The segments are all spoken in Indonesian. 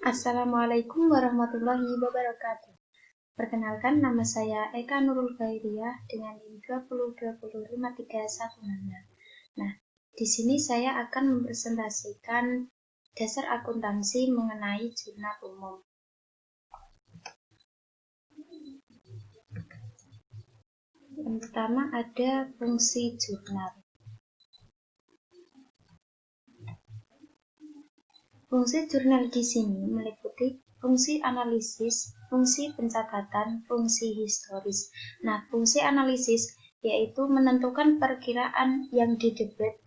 Assalamualaikum warahmatullahi wabarakatuh. Perkenalkan, nama saya Eka Nurul Khairiyah dengan NIM 20205316. Nah, di sini saya akan mempresentasikan dasar akuntansi mengenai jurnal umum. Yang pertama ada fungsi jurnal. Fungsi jurnal di sini meliputi fungsi analisis, fungsi pencatatan, fungsi historis. Nah, fungsi analisis yaitu menentukan perkiraan yang didebit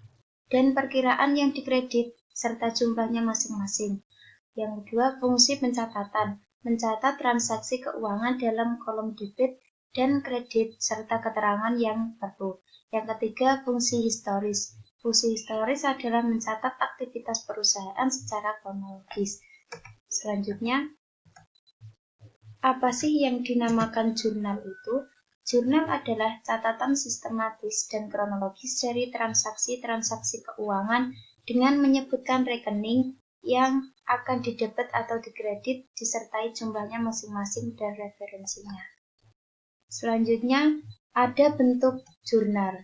dan perkiraan yang dikredit serta jumlahnya masing-masing. Yang kedua, fungsi pencatatan, mencatat transaksi keuangan dalam kolom debit dan kredit serta keterangan yang perlu. Yang ketiga, fungsi historis. Fungsi historis adalah mencatat aktivitas perusahaan secara kronologis. Selanjutnya, apa sih yang dinamakan jurnal itu? Jurnal adalah catatan sistematis dan kronologis dari transaksi-transaksi keuangan dengan menyebutkan rekening yang akan didebit atau dikredit disertai jumlahnya masing-masing dan referensinya. Selanjutnya, ada bentuk jurnal.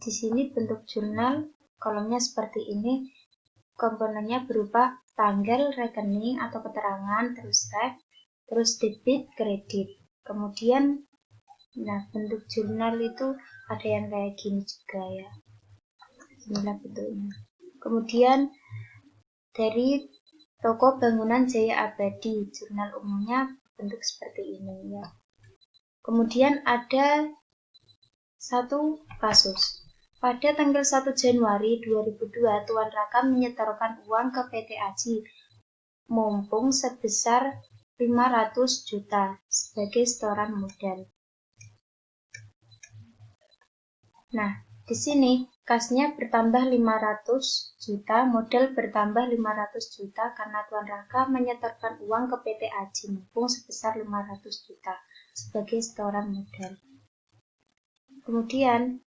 Di sini bentuk jurnal, kolomnya seperti ini. Komponennya berupa tanggal, rekening atau keterangan, terus ref, terus debit, kredit. Kemudian, bentuk jurnal itu ada yang kayak gini juga ya. Inilah bentuknya. Kemudian, dari toko bangunan Jaya Abadi, jurnal umumnya bentuk seperti ini ya. Kemudian ada satu kasus. Pada tanggal 1 Januari 2002, Tuan Raka menyetorkan uang ke PT Aji Mumpung sebesar 500 juta sebagai setoran modal. Nah, di sini kasnya bertambah 500 juta, modal bertambah 500 juta karena Tuan Raka menyetorkan uang ke PT Aji Mumpung sebesar 500 juta sebagai setoran modal. Kemudian,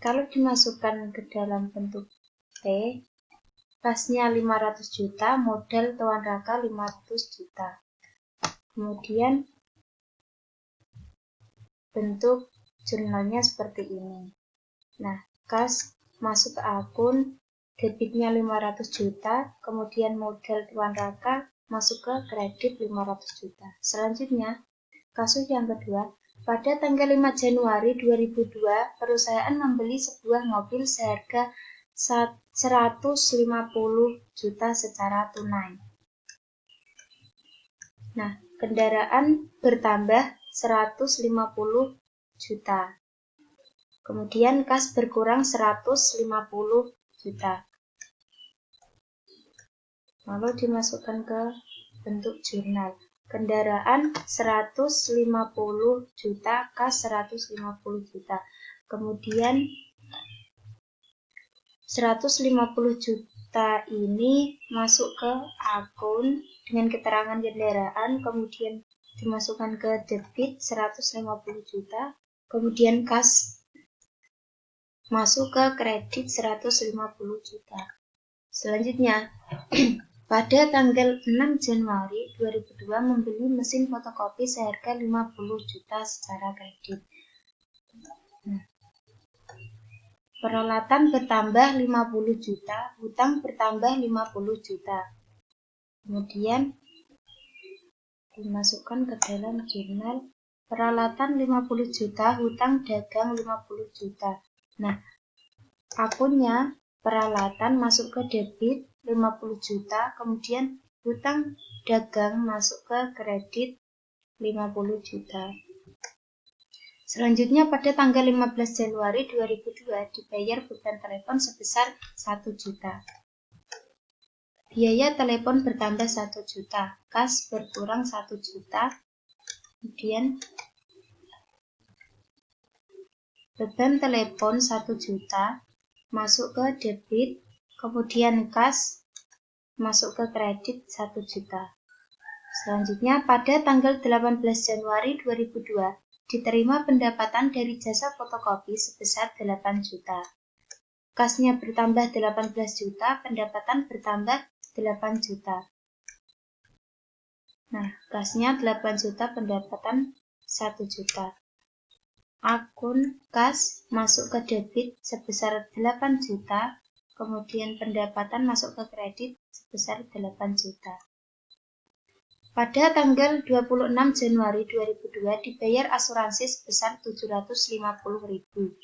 kalau dimasukkan ke dalam bentuk T, kasnya 500 juta, modal Tuan Raka 500 juta. Kemudian bentuk jurnalnya seperti ini. Nah, kas masuk ke akun, debitnya 500 juta, kemudian modal Tuan Raka masuk ke kredit 500 juta. Selanjutnya, kasus yang kedua, pada tanggal 5 Januari 2002, perusahaan membeli sebuah mobil seharga 150 juta secara tunai. Nah, kendaraan bertambah 150 juta. Kemudian kas berkurang 150 juta. Lalu dimasukkan ke bentuk jurnal. Kendaraan 150 juta, kas 150 juta. Kemudian 150 juta ini masuk ke akun dengan keterangan kendaraan, kemudian dimasukkan ke debit 150 juta, kemudian kas masuk ke kredit 150 juta. Selanjutnya, pada tanggal 6 Januari 2002 membeli mesin fotokopi seharga 50 juta secara kredit. Peralatan bertambah 50 juta, hutang bertambah 50 juta. Kemudian dimasukkan ke dalam jurnal peralatan 50 juta, hutang dagang 50 juta. Nah, akunnya peralatan masuk ke debit 50 juta, kemudian hutang dagang masuk ke kredit 50 juta. Selanjutnya pada tanggal 15 Januari 2002 dibayar beban telepon sebesar 1 juta. Biaya telepon bertambah 1 juta, kas berkurang 1 juta, kemudian beban telepon 1 juta, masuk ke debit, kemudian kas masuk ke kredit 1 juta. Selanjutnya pada tanggal 18 Januari 2002 diterima pendapatan dari jasa fotokopi sebesar 8 juta. kasnya bertambah 18 juta, pendapatan bertambah 8 juta. Nah, kasnya 8 juta, pendapatan 1 juta. Akun kas masuk ke debit sebesar 8 juta, kemudian pendapatan masuk ke kredit sebesar 8 juta. Pada tanggal 26 Januari 2002 dibayar asuransi sebesar 750.000.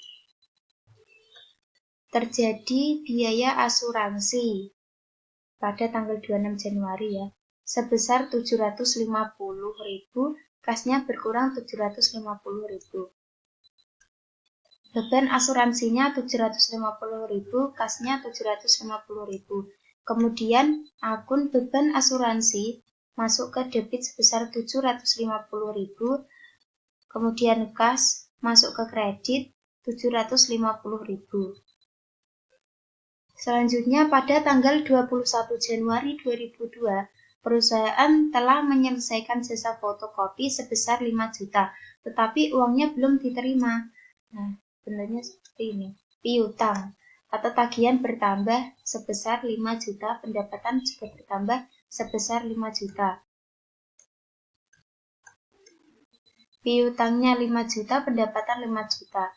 Terjadi biaya asuransi pada tanggal 26 Januari ya, sebesar 750.000, kasnya berkurang 750.000. Beban asuransinya 750.000, kasnya 750.000. Kemudian akun beban asuransi masuk ke debit sebesar 750.000, kemudian kas masuk ke kredit 750.000. Selanjutnya pada tanggal 21 Januari 2002, perusahaan telah menyelesaikan jasa fotokopi sebesar 5 juta, tetapi uangnya belum diterima. Nah, benarnya seperti ini. Piutang atau tagihan bertambah sebesar 5 juta, pendapatan juga bertambah sebesar 5 juta. Piutangnya 5 juta, pendapatan 5 juta.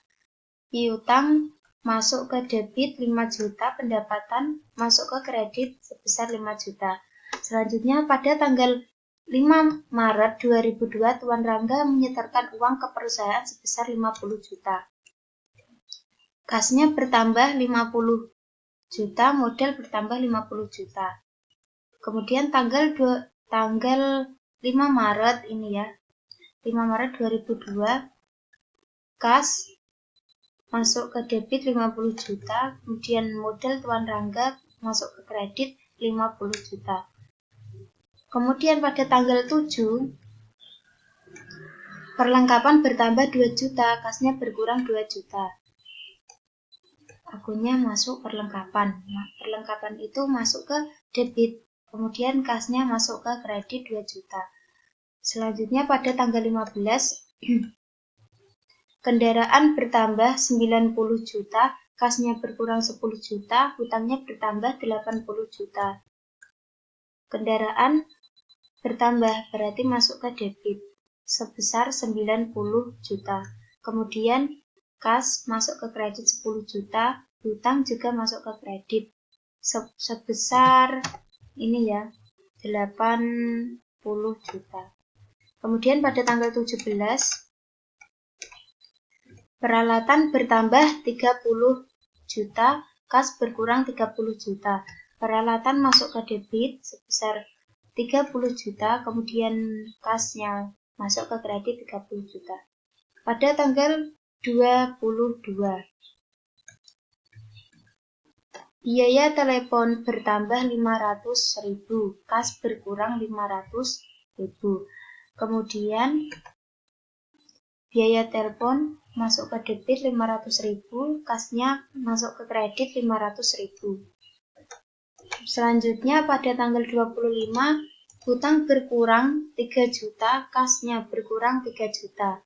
Piutang masuk ke debit 5 juta, pendapatan masuk ke kredit sebesar 5 juta. Selanjutnya pada tanggal 5 Maret 2002 Tuan Rangga menyetorkan uang ke perusahaan sebesar 50 juta. Kasnya bertambah 50 juta, modal bertambah 50 juta. Kemudian tanggal 5 Maret ini ya, 5 Maret 2002 kas masuk ke debit 50 juta, kemudian modal Tuan Rangga masuk ke kredit 50 juta. Kemudian pada tanggal 7, perlengkapan bertambah 2 juta, kasnya berkurang 2 juta. Akunnya masuk perlengkapan. Nah, perlengkapan itu masuk ke debit, kemudian kasnya masuk ke kredit 2 juta. Selanjutnya pada tanggal 15, kendaraan bertambah 90 juta, kasnya berkurang 10 juta, hutangnya bertambah 80 juta. Kendaraan bertambah berarti masuk ke debit sebesar 90 juta. Kemudian kas masuk ke kredit 10 juta, hutang juga masuk ke kredit sebesar ini ya, 80 juta. Kemudian pada tanggal 17, peralatan bertambah 30 juta, kas berkurang 30 juta. Peralatan masuk ke debit sebesar 30 juta, kemudian kasnya masuk ke kredit 30 juta. Pada tanggal 22, biaya telepon bertambah 500.000, kas berkurang 500.000. Kemudian biaya telepon masuk ke debit 500.000, kasnya masuk ke kredit 500.000. Selanjutnya pada tanggal 25, hutang berkurang 3 juta, kasnya berkurang 3 juta.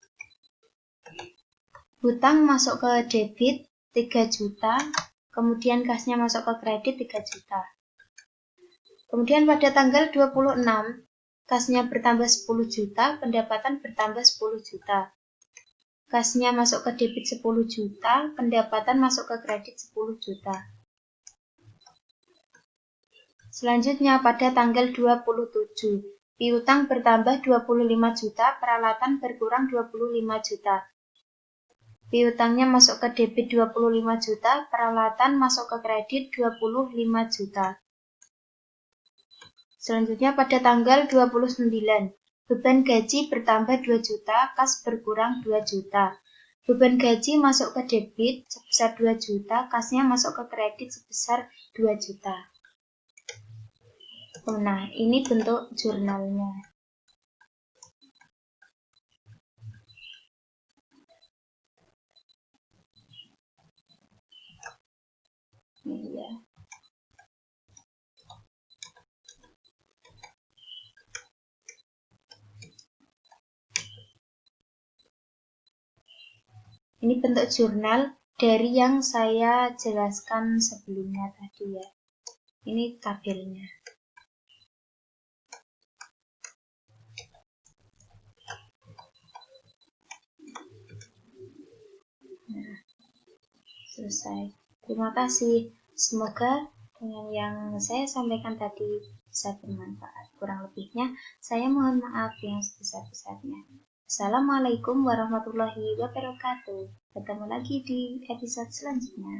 Hutang masuk ke debit 3 juta, kemudian kasnya masuk ke kredit 3 juta. Kemudian pada tanggal 26, kasnya bertambah 10 juta, pendapatan bertambah 10 juta. Kasnya masuk ke debit 10 juta, pendapatan masuk ke kredit 10 juta. Selanjutnya pada tanggal 27, piutang bertambah 25 juta, peralatan berkurang 25 juta. Piutangnya masuk ke debit 25 juta, peralatan masuk ke kredit 25 juta. Selanjutnya pada tanggal 29, beban gaji bertambah 2 juta, kas berkurang 2 juta. Beban gaji masuk ke debit sebesar 2 juta, kasnya masuk ke kredit sebesar 2 juta. Nah, ini bentuk jurnalnya. Ini ya. Ini bentuk jurnal dari yang saya jelaskan sebelumnya tadi ya. Ini tabelnya. Nah, selesai. Terima kasih. Semoga dengan yang saya sampaikan tadi bisa bermanfaat. Kurang lebihnya, saya mohon maaf yang sebesar-besarnya. Assalamualaikum warahmatullahi wabarakatuh. Ketemu lagi di episode selanjutnya.